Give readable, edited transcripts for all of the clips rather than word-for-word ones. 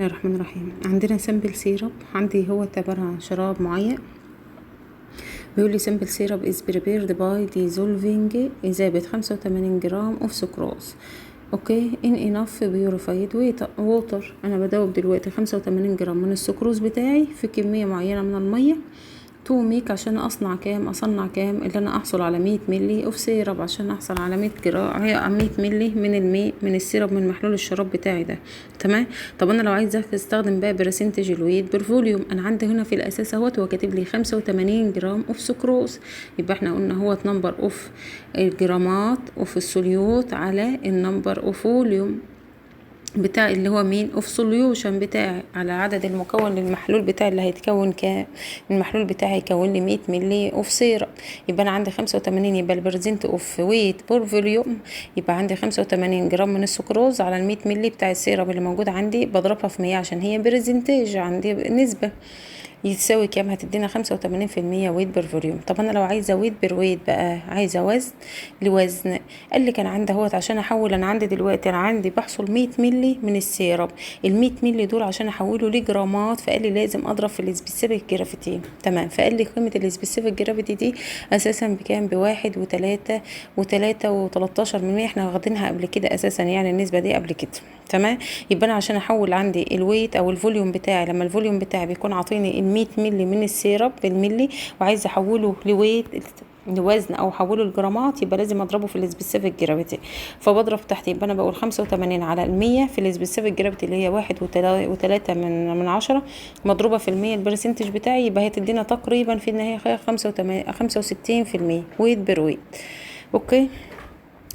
الرحمن الرحيم. عندنا سمبل سيرب، عندي هو عبارة عن شراب معين. بيقول لي سمبل سيرب is prepared by dissolving إذابة 85 جرام of sucrose اوكي in enough purified water. انا بدوب دلوقتي 85 جرام من السكروز بتاعي في كمية معينة من المية تو ميك عشان اصنع كام، اصنع كام اللي انا احصل على 100 ملي اوف سيرب، عشان احصل على 100 جرام 100 ملي من السيرب من محلول الشراب بتاعي ده. تمام. طب انا لو عايزه استخدم بقى برسنتج الويت بالفوليوم، انا عندي هنا في الاساس اهوت هو كاتب لي 85 جرام اوف سكروز، يبقى احنا قلنا هو نمبر اوف الجرامات اوف السوليوت على النمبر اوف فوليوم بتاع اللي هو مين اوف سوليوشن بتاعي على عدد المكون للمحلول بتاعي اللي هيتكون كام. المحلول بتاعي هيكون لي 100 ملي اوف سيرب، يبقى انا عندي 85 يبقى البرزنت اوف ويت بور فوليوم، يبقى عندي 85 جرام من السكروز على ال 100 ملي بتاع السيرب اللي موجود عندي، بضربها في 100 عشان هي برزنتاج عندي نسبة يتساوي كام، هتدينا 85% ويت بير فوليوم. طب انا لو عايزه ويت بير ويت بقى، عايزه وزن لوزن، قال لي كان عندي اهوت عشان احول، انا عندي دلوقتي انا عندي بحصل 100 ملي من السيرب، ال 100 ملي دول عشان احوله لجرامات فقال لي لازم اضرب في السبيسيفيك جرافيتي. تمام. فقال لي قيمه السبيسيفيك جرافيتي دي اساسا بكام، بواحد و3 من 100. احنا واخدينها قبل كده اساسا، يعني النسبه دي قبل كده. تمام. يبقى انا عشان احول عندي الويت او الفوليوم بتاعي، لما الفوليوم بتاعي بيكون عاطيني ال 100 ملي من السيرب بالملي وعايزه احوله لويت لوزن او احوله لجرامات، يبقى لازم اضربه في السبيسيفيك جرافيتي. فبضرب تحت، يبقى انا بقول 85 على ال100 في السبيسيفيك جرافيتي اللي هي 1.3 من 10 مضروبه في 100 البرسنتج بتاعي، يبقى هتدينا تقريبا في النهايه 65% ويت بير ويت. اوكي.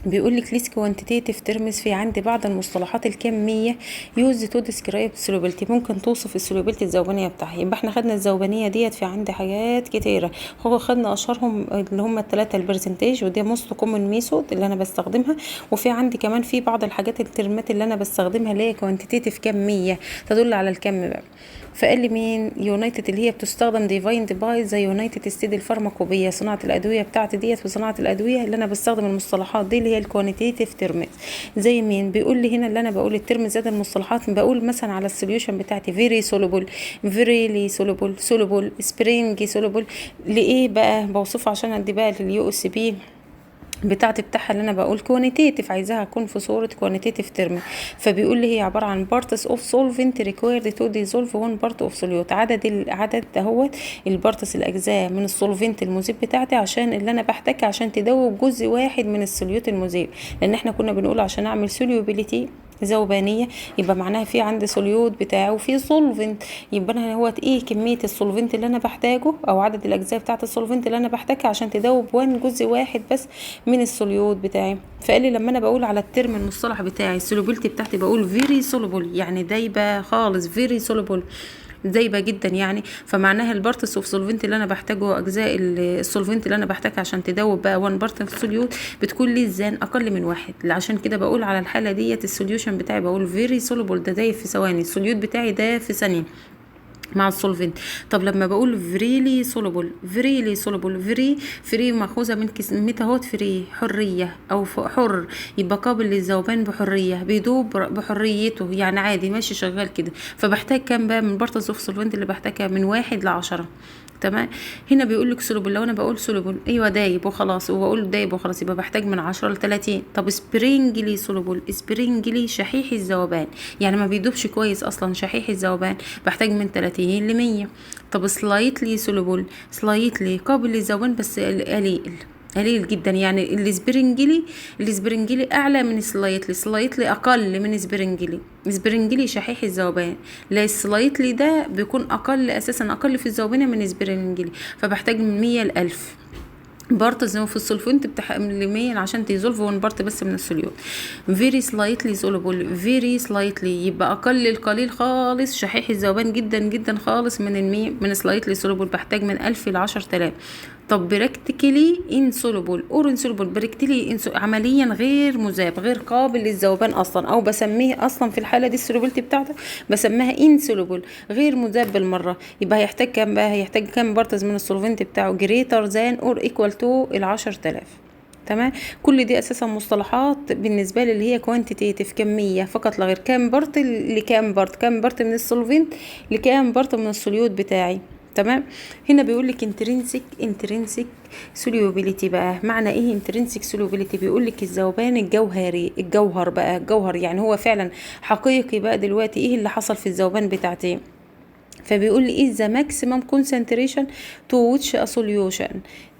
بيقول لك ليس كوانتيتيف ترمز، في عندي بعض المصطلحات الكميه يوز تو ديسكرايب سولوبيلتي، ممكن توصف السولوبيلتي الذوبانيه بتاعها. يبقى احنا خدنا الذوبانيه ديت في عندي حاجات كتيره، هو خدنا اشهرهم اللي هم الثلاثه البرسنتاج، ودي موست كومن ميثود اللي انا بستخدمها، وفي عندي كمان في بعض الحاجات الترمات اللي انا بستخدمها اللي هي كوانتيتيف كميه تدل على الكم بقى. فقال لي مين يونايتد اللي هي بتستخدم ديفايند باي زي يونايتد ستيد الفارماكوبيه، صناعه الادويه بتاعتي ديت، في صناعه الادويه اللي انا بستخدم المصطلحات دي اللي هي الكوانتيتيف تيرمز. زي مين بيقول لي هنا اللي انا بقول الترم زاد المصطلحات، بقول مثلا على السوليوشن بتاعتي فيري سولوبل، فيريلي سولوبل، سولوبل، سبرينج سولوبل. لايه بقى بوصفه عشان ادي بقى لليو اس بي بتاعتي بتاعها اللي انا بقول كوانتيتيف، عايزاها اكون في صوره كوانتيتيف ترم. فبيقول لي هي عباره عن بارتس اوف سولفنت ريكويرد تو ديزولف 1 بارت اوف سوليوت، العدد دهوت البارتس الاجزاء من السولفنت المذيب بتاعتي عشان اللي انا بحتاجها عشان تدوب جزء واحد من السوليوت المذيب، لان احنا كنا بنقول عشان اعمل سوليوبيليتي ذوبانيه يبقى معناها في عندي سوليوت بتاعه وفي سولفنت، يبقى انا هو ايه كميه السولفنت اللي انا بحتاجه او عدد الاجزاء بتاعه السولفنت اللي انا بحتاجها عشان تدوب جزء واحد بس من السوليوت بتاعي. فقال لي لما انا بقول على الترم المصطلح بتاعي السولوبيلتي بتاعتي بقول فيري سولوبل، يعني دايبه خالص، فيري سولوبل دايبه جدا يعني، فمعناها البارتس اوف سولفنت اللي انا بحتاجه، اجزاء السولفنت اللي انا بحتاجها عشان تدوب بقى 1 بارت اوف سوليوت بتكون لي الزان اقل من 1. عشان كده بقول على الحاله ديت السوليوشن بتاعي بقول فيري سولوبل، ده دايب في ثواني، السوليوت بتاعي ده في ثانيه مع السولفنت. طب لما بقول فريلي سولوبل، فريلي سولوبل، فري ماخوذه من كلمتها هوت فري، حريه او حر، يبقى قابل للذوبان بحريه، بيدوب بحريته يعني عادي ماشي شغال كده. فبحتاج كام بقى من بارتس اوف سولفنت اللي بحتاجها من 1 ل10. تمام. هنا بيقول لك سولوبل، لو انا بقول سولوبل ايوه دايب وخلاص، وبقول دايب وخلاص يبقى بحتاج من 10 ل30. طب سبرينجلي سولوبل، سبرينجلي شحيح الذوبان، يعني ما بيدوبش كويس اصلا، شحيح الذوبان، بحتاج من 30 ل100. طب سلايتلي سولوبل، سلايتلي قابل للذوبان بس قليل جدا، يعني السبرنجلي اعلى من سلايتلي اقل من سبرنجلي شحيح الذوبان، لا السلايتلي ده بيكون اقل في الذوبان من سبرنجلي، فبحتاج من 100 ل1000 بارت زي ما في السولفنت بتاع من عشان تيزولف 1 بارت بس من السوليوت. فيري سلايتلي سولوبل، فيري سلايتلي يبقى اقل القليل خالص، شحيح الذوبان جدا جدا خالص من سلايتلي سولوبل، بحتاج من 1000 ل10,000. طب براكتيكلي انسولوبل اور انسولوبل، براكتيكلي عمليا غير مذاب، غير قابل للذوبان اصلا، او بسميه اصلا في الحاله دي السولوبيلتي بتاعته بسميها انسولوبل، غير مذاب بالمره. يبقى هيحتاج كام بارتز من السولفنت بتاعه جريتر ذان اور ايكوال تو ال10,000. تمام. كل دي اساسا مصطلحات بالنسبه لي اللي هي كوانتيتيف، كميه فقط لا غير. كام بارت لكام بارت، كام بارت من السولفنت لكام بارت من السوليوت بتاعي. تمام. هنا بيقول لك انترنسيك سوليوبيليتي. بقى معنى ايه انترنسيك سوليوبيليتي؟ بيقول لك الذوبان الجوهري، الجوهر بقى، الجوهر يعني هو فعلا حقيقي. بقى دلوقتي ايه اللي حصل في الذوبان بتاعتي؟ فبيقول لي is the maximum concentration to which a solution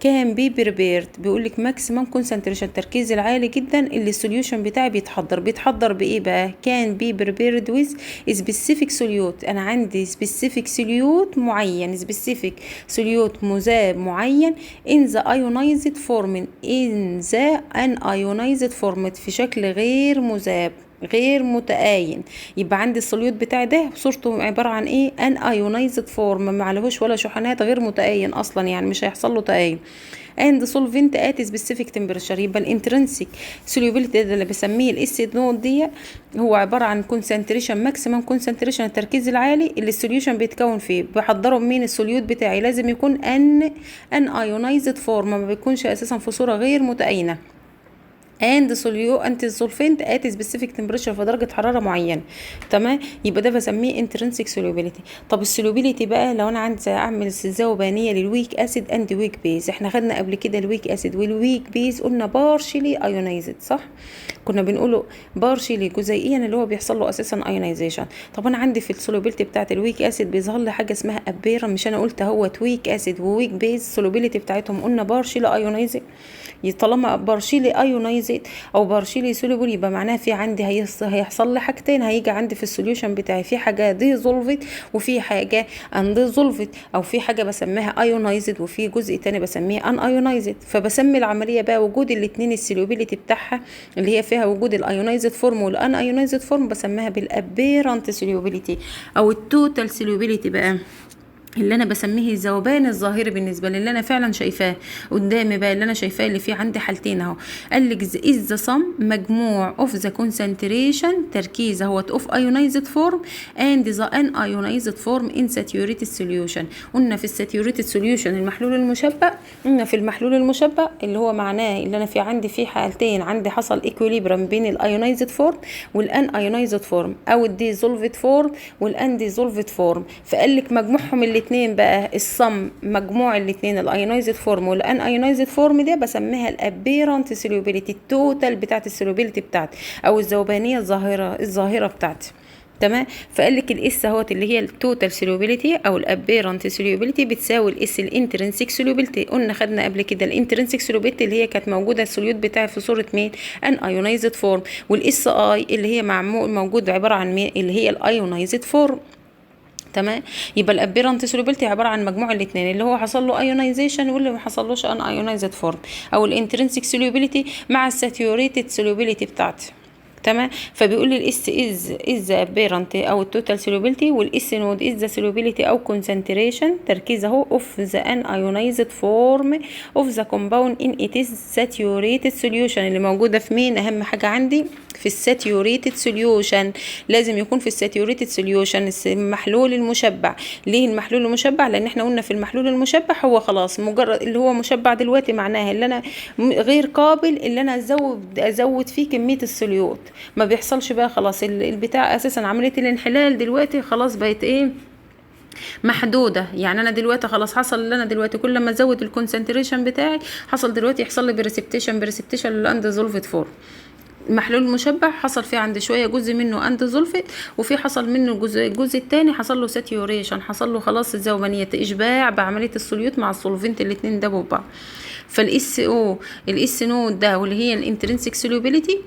can be prepared. بيقول لك maximum concentration، التركيز العالي جدا اللي السوليوشن بتاعي بيتحضر بايه بقى؟ can be prepared with specific solute. انا عندي specific solute معين، specific solute مذاب معين in the ionized form، in the unionized form، في شكل غير مذاب غير متآين. يبقى عندي السوليوت بتاعي ده صورته عبارة عن ايه؟ ان ايونايزد فورم، ما عليهوش ولا شحنات، غير متآين اصلا، يعني مش هيحصل له تآين. and solvent at specific temperature. يبقى الانترنسيك سوليوبيليتي ده اللي بسميه الاس نود دي هو عبارة عن concentration، ماكسيمم concentration، التركيز العالي اللي السوليوشن بيتكون فيه. بحضره منين السوليوت بتاعي؟ لازم يكون ان ايونايزد فورم، ما بيكونش اساسا في صورة غير متآينة. and solvent at specific temperature، في درجة حرارة معينة. تمام. يبقى ده بسميه intrinsic solubility. طب السولوبيليتي بقى لو انا عايزة اعمل ذوبانية للويك اسيد اند ويك بيز. احنا خدنا قبل كده الويك اسيد والويك بيز، قلنا partially ionized، صح؟ كنا بنقوله partially جزيئيا اللي هو بيحصل له اساسا ionization. طب انا عندي في السولوبيليتي بتاعت الويك اسيد بيظهر لي حاجة اسمها ابيرا. مش انا قلت هو ويك اسيد وويك بيز السولوبيليتي بتاعتهم قلنا partially ionized؟ طالما بارشيلي ايونايزد او بارشيلي سوليبل، يبقى معناها في عندي هيحصل لي حاجتين. هيجي عندي في السوليوشن بتاعي في حاجه ديزولفد وفي حاجه انديزولفد، او في حاجه بسميها ايونايزد وفي جزء تاني بسميه ان ايونايزد. فبسمي العمليه بقى وجود الاثنين السوليبيليتي بتاعها اللي هي فيها وجود الايونايزد فورم والان ايونايزد فورم بسميها بالابيرنت سوليبيليتي او التوتال سوليبيليتي بقى، اللي انا بسميه الذوبان الظاهري بالنسبه لي اللي انا فعلا شايفاه قدامي بقى، اللي انا شايفاه اللي فيه عندي حالتين اهو. قال لك از ذا سم مجموع اوف ذا كونسنتريشن تركيز اهو اوف ايونايزد فورم اند ذا ان ايونايزد فورم ان ساتيوريتد سوليوشن. قلنا في الساتيوريتد سوليوشن المحلول المشبع، قلنا في المحلول المشبع اللي هو معناه اللي انا في عندي فيه حالتين، عندي حصل ايكوليبرم بين الايونايزد فورم والان ايونايزد فورم او الديزولفد فورم والان ديزولفد فورم. فقال لك مجموعهم الاثنين بقى الصم، مجموع الاثنين الايونايزد فورم والان ايونايزد فورم ده بسميها الابيرنت سوليوبيليتي، التوتال بتاعت السوليوبيليتي بتاعتي او الذوبانيه الظاهره بتاعتي. تمام. فقال لك الاس اهوت اللي هي التوتال سوليوبيليتي او الابيرنت سوليوبيليتي بتساوي الاس الانترنسيك سوليوبيليتي. قلنا خدنا قبل كده الانترنسيك سوليوبيليتي اللي هي كانت موجوده السوليوت بتاعي في صوره مين؟ ان ايونايزد فورم، والاس اي اللي هي موجود عباره عن مين؟ اللي هي الايونايزد فورم. تمام. يبقى الابيرنت سوليبيليتي عباره عن مجموع الاثنين اللي هو حصل له ايونايزيشن واللي ما حصلوش ان ايونايزد فورم، او الانترنسيك سوليبيليتي مع الساتيوريتد سوليبيليتي بتاعتي. تمام. فبيقول لي الاس از ابيرنت او التوتال سوليبيليتي، والاس نود از سوليبيليتي او كونسنتريشن تركيز اهو اوف ذا ان ايونايزد فورم اوف ذا كومباوند ان ات از ساتيوريتد سوليوشن، اللي موجوده في مين؟ اهم حاجه عندي في الساتيوريتد سوليوشن. لازم يكون في الساتيوريتد سوليوشن المحلول المشبع. ليه المحلول المشبع؟ لان احنا قلنا في المحلول المشبع هو خلاص مجرد اللي هو مشبع دلوقتي معناها اللي انا غير قابل اللي انا ازود فيه كميه السوليوت، ما بيحصلش بقى خلاص البتاع اساسا عمليه الانحلال دلوقتي خلاص بقت ايه؟ محدوده. يعني انا دلوقتي خلاص حصل اللي انا دلوقتي كل ما ازود الكونسنتريشن بتاعي حصل دلوقتي يحصل لي بريسبتيشن للاندزولفد فورم. المحلول المشبع حصل فيه عندي شويه جزء منه اندزولفت وفي حصل منه الجزء الثاني حصل له ساتيوريشن، حصل له خلاص الذوبانيه اشباع بعمليه السوليوت مع السولفنت الاثنين دبوا ببعض. الاس نود ده واللي هي الانترنسيك سوليوبيليتي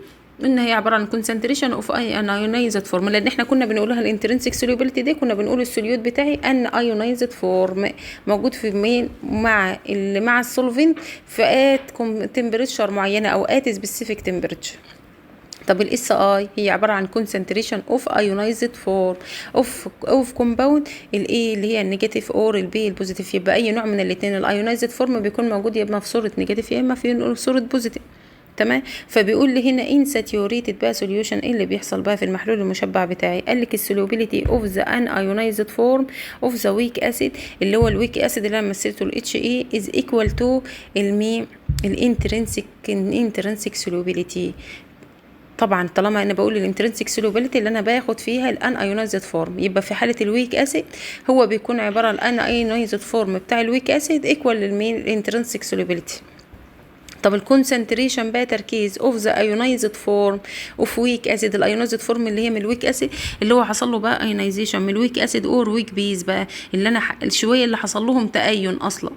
ان هي عباره عن كونسنتريشن اوف ان ايونايزد فورم، لان احنا كنا بنقولها الانترنسيك سوليوبيليتي دي كنا بنقول السوليوت بتاعي ان ايونايزد فورم موجود في مين؟ مع السولفنت في ات تمبريتشر معينه او ات سبيسيفيك تمبريتشر. طب الاس اي هي عباره عن كونسنتريشن اوف ايونايزد فورم اوف كومباوند الاي اللي هي النيجاتيف اور البي البوزيتيف. يبقى اي نوع من الاثنين الايونايزد فورم بيكون موجود يا اما في صوره نيجاتيف يا اما في صوره بوزيتيف. تمام. فبيقول لي هنا ان ساتيوريتد بقى سوليوشن ايه اللي بيحصل بقى في المحلول المشبع بتاعي؟ قال لك السولوبيليتي اوف ذا ان ايونايزد فورم اوف ذا ويك اسيد اللي هو الويك اسيد اللي انا مثلته الاتش اي از ايكوال تو المي الانترنسك سولوبيليتي. طبعا طالما انا بقول الانترنسك سولوبيليتي اللي انا باخد فيها الان ايونايزد فورم، يبقى في حاله الويك اسيد هو بيكون عباره عن الان ايونايزد فورم بتاع الويك اسيد ايكوال للمين الانترنسك سولوبيليتي. طب الكونسنتريشن بقى تركيز اوف ذا ايونايزد فورم اوف ويك اسيد، الايونايزد فورم اللي هي من الويك اسيد اللي هو حصل له بقى ايونايزيشن من الويك اسيد اور ويك بيز بقى، اللي انا شويه اللي حصل لهم تأين اصلا،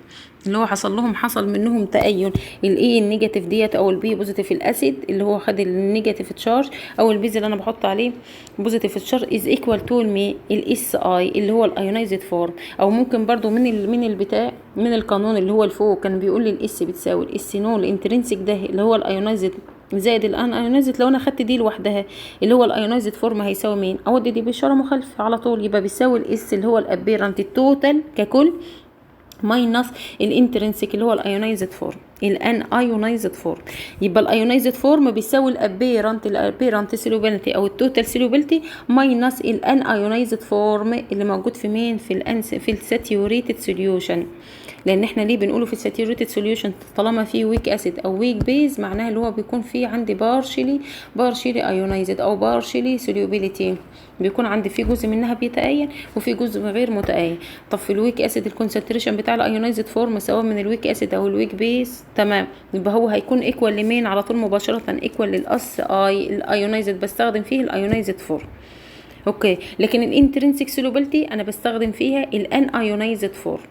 اللي هو حصل منهم تأين الاي النيجاتيف ديت او البي بوزيتيف الاسيد اللي هو خد النيجاتيف تشارج او البيز اللي انا بحط عليه بوزيتيف تشارج از ايكوال تو الاس اي اللي هو الايونايزد فورم. او ممكن برضو من القانون اللي هو الفوق كان بيقول لي الاس بتساوي الاس نو الانترنسك ده اللي هو الايونايزد زائد الان ايونايزد. لو انا خدت دي لوحدها اللي هو الايونايزد فورم هيساوي مين؟ اودي دي باشاره مخالفه على طول، يبقى بيساوي الاس اللي هو الابيرنت التوتال ككل ماينس الانترنسك اللي هو الايونايزد فورم الان ايونايزد فورم. يبقى الايونايزد فورم بيساوي الابيرنت سيلوبيلتي او التوتال سيلوبيلتي ماينس الان ايونايزد فورم اللي موجود في مين؟ في الساتيوريتد سوليوشن. لان احنا ليه بنقوله في الساتيوريتد سوليوشن؟ طالما في ويك اسيد او ويك بيز معناها اللي هو بيكون فيه عندي بارشلي ايونايزد او بارشلي سوليوبيليتي، بيكون عندي في جزء منها بيتأين وفي جزء غير متأين. طب في الويك اسيد الكونسنتريشن بتاع الايونايزد فورم سواء من الويك اسيد او الويك بيز تمام، يبقى هو هيكون ايكوال لمين على طول مباشره؟ ايكوال للاس اي الايونايزد، بستخدم فيه الايونايزد فورم. اوكي، لكن الانترنسك سولوبيلتي انا بستخدم فيها الان ايونايزد فورم.